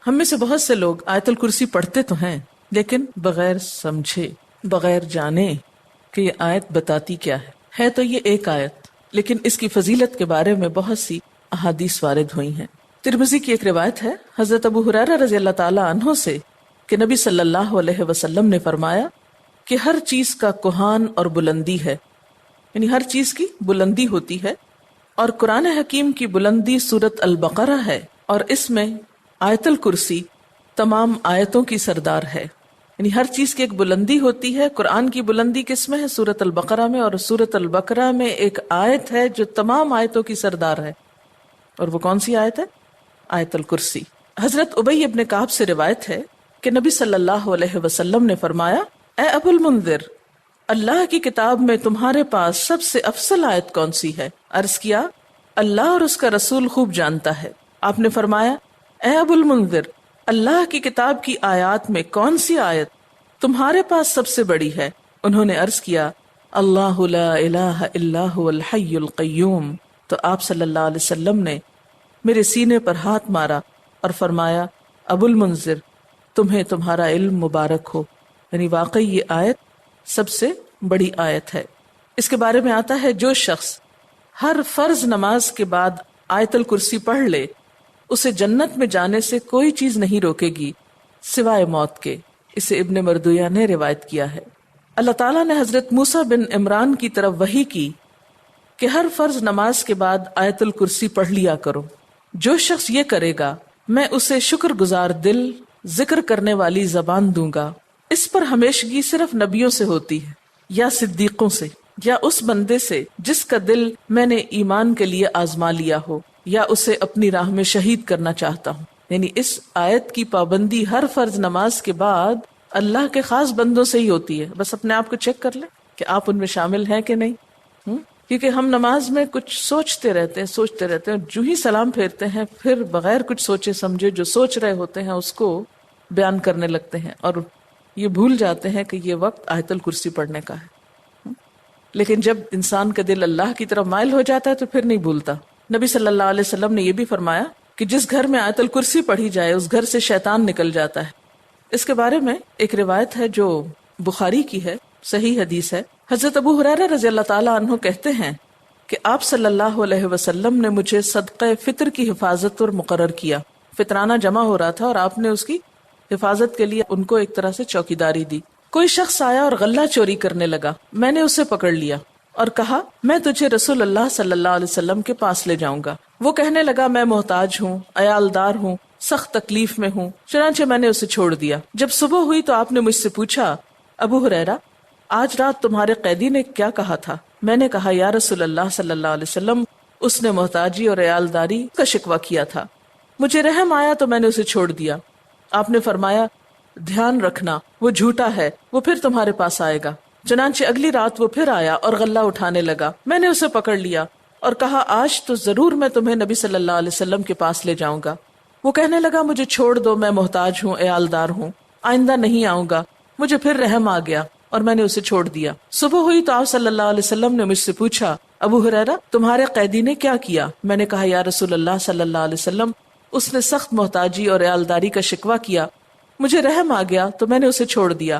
ہم میں سے بہت سے لوگ آیت الکرسی پڑھتے تو ہیں لیکن بغیر سمجھے، بغیر جانے کہ یہ آیت بتاتی کیا ہے تو یہ ایک آیت، لیکن اس کی فضیلت کے بارے میں بہت سی احادیث وارد ہوئی ہیں۔ ترمذی کی ایک روایت ہے حضرت ابو ہریرہ رضی اللہ تعالی عنہ سے کہ نبی صلی اللہ علیہ وسلم نے فرمایا کہ ہر چیز کا کوہان اور بلندی ہے، یعنی ہر چیز کی بلندی ہوتی ہے، اور قرآن حکیم کی بلندی سورۃ البقرہ ہے، اور اس میں آیت الکرسی تمام آیتوں کی سردار ہے۔ یعنی ہر چیز کی ایک بلندی ہوتی ہے۔ قرآن کی بلندی کس میں ہے؟ سورۃ البقرہ میں، اور سورۃ البقرہ میں ایک آیت ہے جو تمام آیتوں کی سردار ہے، اور وہ کون سی آیت ہے؟ آیت الکرسی۔ حضرت ابی ابن کعب سے روایت ہے کہ نبی صلی اللہ علیہ وسلم نے فرمایا، اے ابو المنذر، اللہ کی کتاب میں تمہارے پاس سب سے افضل آیت کون سی ہے؟ عرض کیا، اللہ اور اس کا رسول خوب جانتا ہے۔ آپ نے فرمایا، اے ابو المنذر، اللہ کی کتاب کی آیات میں کون سی آیت تمہارے پاس سب سے بڑی ہے؟ انہوں نے عرض کیا، اللہ لا الہ الا هو الحی القیوم۔ تو آپ صلی اللہ علیہ وسلم نے میرے سینے پر ہاتھ مارا اور فرمایا، ابو المنذر، تمہیں تمہارا علم مبارک ہو، یعنی واقعی یہ آیت سب سے بڑی آیت ہے۔ اس کے بارے میں آتا ہے، جو شخص ہر فرض نماز کے بعد آیت الکرسی پڑھ لے، اسے جنت میں جانے سے کوئی چیز نہیں روکے گی سوائے موت کے۔ اسے ابن مردویہ نے روایت کیا ہے۔ اللہ تعالیٰ نے حضرت موسیٰ بن عمران کی طرف وحی کی کہ ہر فرض نماز کے بعد آیت الکرسی پڑھ لیا کرو۔ جو شخص یہ کرے گا میں اسے شکر گزار دل، ذکر کرنے والی زبان دوں گا۔ اس پر ہمیشگی صرف نبیوں سے ہوتی ہے، یا صدیقوں سے، یا اس بندے سے جس کا دل میں نے ایمان کے لیے آزما لیا ہو، یا اسے اپنی راہ میں شہید کرنا چاہتا ہوں۔ یعنی اس آیت کی پابندی ہر فرض نماز کے بعد اللہ کے خاص بندوں سے ہی ہوتی ہے۔ بس اپنے آپ کو چیک کر لیں کہ آپ ان میں شامل ہیں کہ نہیں۔ کیونکہ ہم نماز میں کچھ سوچتے رہتے ہیں، جو ہی سلام پھیرتے ہیں پھر بغیر کچھ سوچے سمجھے جو سوچ رہے ہوتے ہیں اس کو بیان کرنے لگتے ہیں، اور یہ بھول جاتے ہیں کہ یہ وقت آیت الکرسی پڑھنے کا ہے۔ لیکن جب انسان کا دل اللہ کی طرف مائل ہو جاتا ہے تو پھر نہیں بھولتا۔ نبی صلی اللہ علیہ وسلم نے یہ بھی فرمایا کہ جس گھر میں آیت الکرسی پڑھی جائے اس گھر سے شیطان نکل جاتا ہے۔ اس کے بارے میں ایک روایت ہے جو بخاری کی ہے، صحیح حدیث ہے۔ حضرت ابو ہریرہ رضی اللہ تعالی عنہ کہتے ہیں کہ آپ صلی اللہ علیہ وسلم نے مجھے صدقہ فطر کی حفاظت پر مقرر کیا۔ فطرانہ جمع ہو رہا تھا اور آپ نے اس کی حفاظت کے لیے ان کو ایک طرح سے چوکیداری دی۔ کوئی شخص آیا اور غلہ چوری کرنے لگا، میں نے اسے پکڑ لیا اور کہا، میں تجھے رسول اللہ صلی اللہ علیہ وسلم کے پاس لے جاؤں گا۔ وہ کہنے لگا، میں محتاج ہوں، عیالدار ہوں، سخت تکلیف میں ہوں۔ چنانچہ میں نے اسے چھوڑ دیا۔ جب صبح ہوئی تو آپ نے مجھ سے پوچھا، ابو ہریرہ، آج رات تمہارے قیدی نے کیا کہا تھا؟ میں نے کہا، یا رسول اللہ صلی اللہ علیہ وسلم، اس نے محتاجی اور عیالداری کا شکوہ کیا تھا۔ مجھے رحم آیا تو میں نے اسے چھوڑ دیا۔ آپ نے فرمایا، دھیان رکھنا، وہ جھوٹا ہے، وہ پھر تمہارے پاس آئے گا۔ چنانچہ اگلی رات وہ پھر آیا اور غلہ اٹھانے لگا۔ میں نے اسے پکڑ لیا اور کہا، آج تو ضرور میں تمہیں نبی صلی اللہ علیہ وسلم کے پاس لے جاؤں گا۔ وہ کہنے لگا، مجھے چھوڑ دو، میں محتاج ہوں، عیالدار ہوں، آئندہ نہیں آؤں گا۔ مجھے پھر رحم آ گیا اور میں نے اسے چھوڑ دیا۔ صبح ہوئی تو آپ صلی اللہ علیہ وسلم نے مجھ سے پوچھا، ابو ہریرہ، تمہارے قیدی نے کیا کیا؟ میں نے کہا، یا رسول اللہ صلی اللہ علیہ وسلم، اس نے سخت محتاجی اور عیالداری کا شکوہ کیا، مجھے رحم آ گیا تو میں نے اسے چھوڑ دیا۔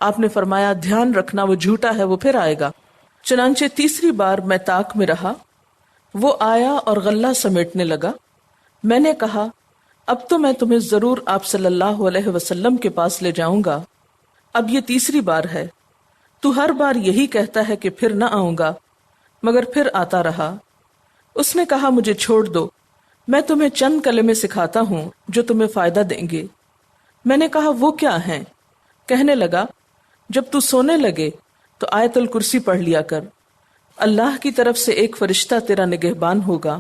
آپ نے فرمایا، دھیان رکھنا، وہ جھوٹا ہے، وہ پھر آئے گا۔ چنانچہ تیسری بار میں طاق میں رہا، وہ آیا اور غلہ سمیٹنے لگا۔ میں نے کہا، اب تو میں تمہیں ضرور آپ صلی اللہ علیہ وسلم کے پاس لے جاؤں گا، اب یہ تیسری بار ہے، تو ہر بار یہی کہتا ہے کہ پھر نہ آؤں گا، مگر پھر آتا رہا۔ اس نے کہا، مجھے چھوڑ دو، میں تمہیں چند کلمے سکھاتا ہوں جو تمہیں فائدہ دیں گے۔ میں نے کہا، وہ کیا ہیں؟ کہنے لگا، جب تو سونے لگے تو آیت الکرسی پڑھ لیا کر، اللہ کی طرف سے ایک فرشتہ تیرا نگہبان ہوگا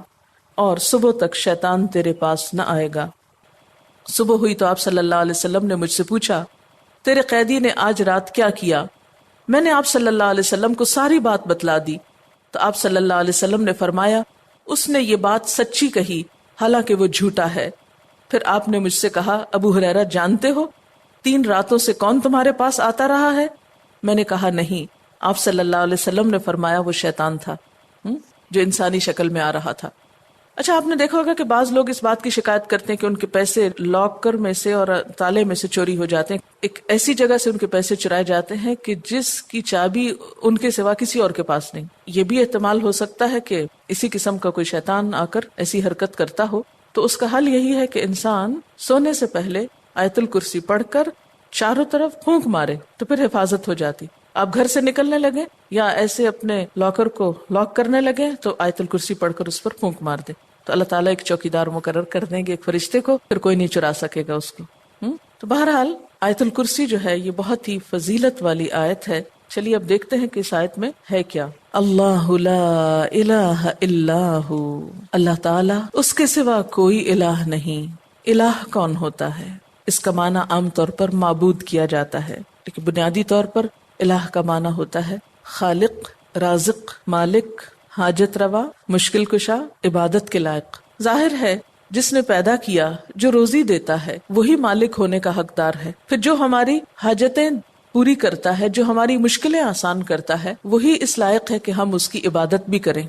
اور صبح تک شیطان تیرے پاس نہ آئے گا۔ صبح ہوئی تو آپ صلی اللہ علیہ وسلم نے مجھ سے پوچھا، تیرے قیدی نے آج رات کیا کیا؟ میں نے آپ صلی اللہ علیہ وسلم کو ساری بات بتلا دی تو آپ صلی اللہ علیہ وسلم نے فرمایا، اس نے یہ بات سچی کہی، حالانکہ وہ جھوٹا ہے۔ پھر آپ نے مجھ سے کہا، ابو ہریرہ، جانتے ہو 3 راتوں سے کون تمہارے پاس آتا رہا ہے؟ میں نے کہا، نہیں۔ آپ صلی اللہ علیہ وسلم نے فرمایا، وہ شیطان تھا جو انسانی شکل میں آ رہا تھا۔ اچھا، آپ نے دیکھا ہوگا کہ بعض لوگ اس بات کی شکایت کرتے ہیں کہ ان کے پیسے لاکر میں سے اور تالے میں سے چوری ہو جاتے ہیں. ایک ایسی جگہ سے ان کے پیسے چرائے جاتے ہیں کہ جس کی چابی ان کے سوا کسی اور کے پاس نہیں. یہ بھی احتمال ہو سکتا ہے کہ اسی قسم کا کوئی شیطان آ کر ایسی حرکت کرتا ہو. تو اس کا حل یہی ہے کہ انسان سونے سے پہلے آیت الکرسی پڑھ کر چاروں طرف پھونک مارے تو پھر حفاظت ہو جاتی. آپ گھر سے نکلنے لگے یا ایسے اپنے لاکر کو لاک کرنے لگے تو آیت الکرسی پڑھ کر اس پر پھونک مار دے تو اللہ تعالیٰ ایک چوکیدار مقرر کر دیں گے، ایک فرشتے کو، پھر کوئی نہیں چرا سکے گا اس کو. تو بہرحال آیت الکرسی جو ہے یہ بہت ہی فضیلت والی آیت ہے. چلیے اب دیکھتے ہیں کہ اس آیت میں ہے کیا. اللہ لا الہ الا ہو، اللہ تعالیٰ اس کے سوا کوئی الہ نہیں. الہ کون ہوتا ہے؟ اس کا معنی عام طور پر معبود کیا جاتا ہے، لیکن بنیادی طور پر الہ کا معنی ہوتا ہے خالق، رازق، مالک، حاجت روا، مشکل کشا، عبادت کے لائق. ظاہر ہے جس نے پیدا کیا، جو روزی دیتا ہے، وہی مالک ہونے کا حقدار ہے. پھر جو ہماری حاجتیں پوری کرتا ہے، جو ہماری مشکلیں آسان کرتا ہے، وہی اس لائق ہے کہ ہم اس کی عبادت بھی کریں.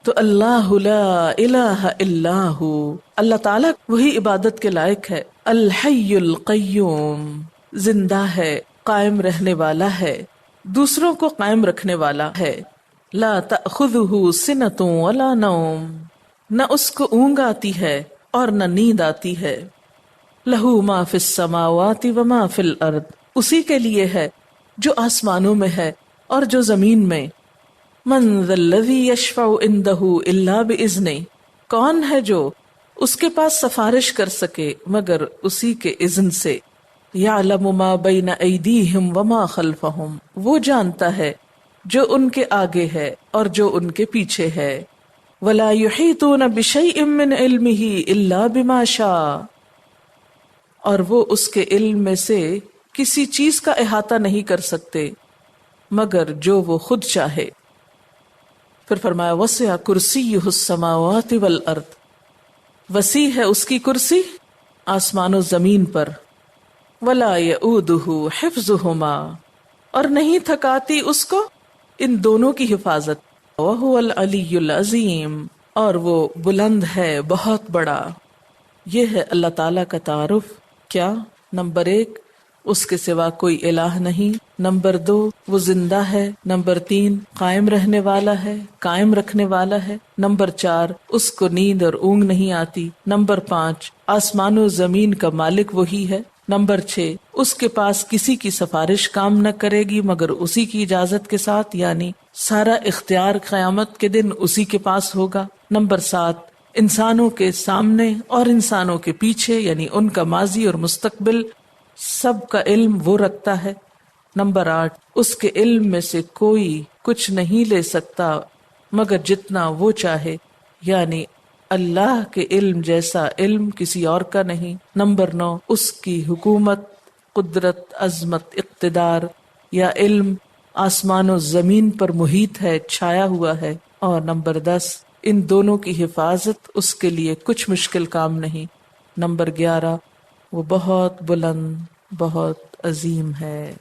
تو اللہ لا الہ الا ہو، اللہ تعالیٰ وہی عبادت کے لائق ہے. الحی القیوم، زندہ ہے، قائم رہنے والا ہے، دوسروں کو قائم رکھنے والا ہے. لا تأخذہ سنۃ ولا نوم، نہ اس کو اونگ آتی ہے اور نہ نیند آتی ہے. لہ ما فی السماوات وما فی الارض، اسی کے لیے ہے جو آسمانوں میں ہے اور جو زمین میں. من ذا الذی یشفع عندہ الا باذنہ، کون ہے جو اس کے پاس سفارش کر سکے مگر اسی کے اذن سے. یعلم ما بین ایدیہم وما خلفہم، وہ جانتا ہے جو ان کے آگے ہے اور جو ان کے پیچھے ہے. ولا یحیطون بشیء من علمہ الا بما شاء، اور وہ اس کے علم میں سے کسی چیز کا احاطہ نہیں کر سکتے مگر جو وہ خود چاہے. پھر فرمایا وسع کرسیہ السماوات والارض، وسیع ہے اس کی کرسی آسمان و زمین پر. ولا یؤودہ حفظہما، اور نہیں تھکاتی اس کو ان دونوں کی حفاظت. وہو العلی العظیم، اور وہ بلند ہے، بہت بڑا. یہ ہے اللہ تعالیٰ کا تعارف. کیا؟ نمبر 1، اس کے سوا کوئی الہ نہیں. نمبر 2، وہ زندہ ہے. نمبر 3، قائم رہنے والا ہے، قائم رکھنے والا ہے. نمبر 4، اس کو نیند اور اونگ نہیں آتی. نمبر 5، آسمان و زمین کا مالک وہی ہے. نمبر 6، اس کے پاس کسی کی سفارش کام نہ کرے گی مگر اسی کی اجازت کے ساتھ، یعنی سارا اختیار قیامت کے دن اسی کے پاس ہوگا. نمبر 7، انسانوں کے سامنے اور انسانوں کے پیچھے، یعنی ان کا ماضی اور مستقبل سب کا علم وہ رکھتا ہے. نمبر 8، اس کے علم میں سے کوئی کچھ نہیں لے سکتا مگر جتنا وہ چاہے، یعنی اللہ کے علم جیسا علم کسی اور کا نہیں. نمبر 9، اس کی حکومت، قدرت، عظمت، اقتدار یا علم آسمان و زمین پر محیط ہے، چھایا ہوا ہے. اور نمبر 10، ان دونوں کی حفاظت اس کے لیے کچھ مشکل کام نہیں. نمبر 11، وہ بہت بلند، بہت عظیم ہے.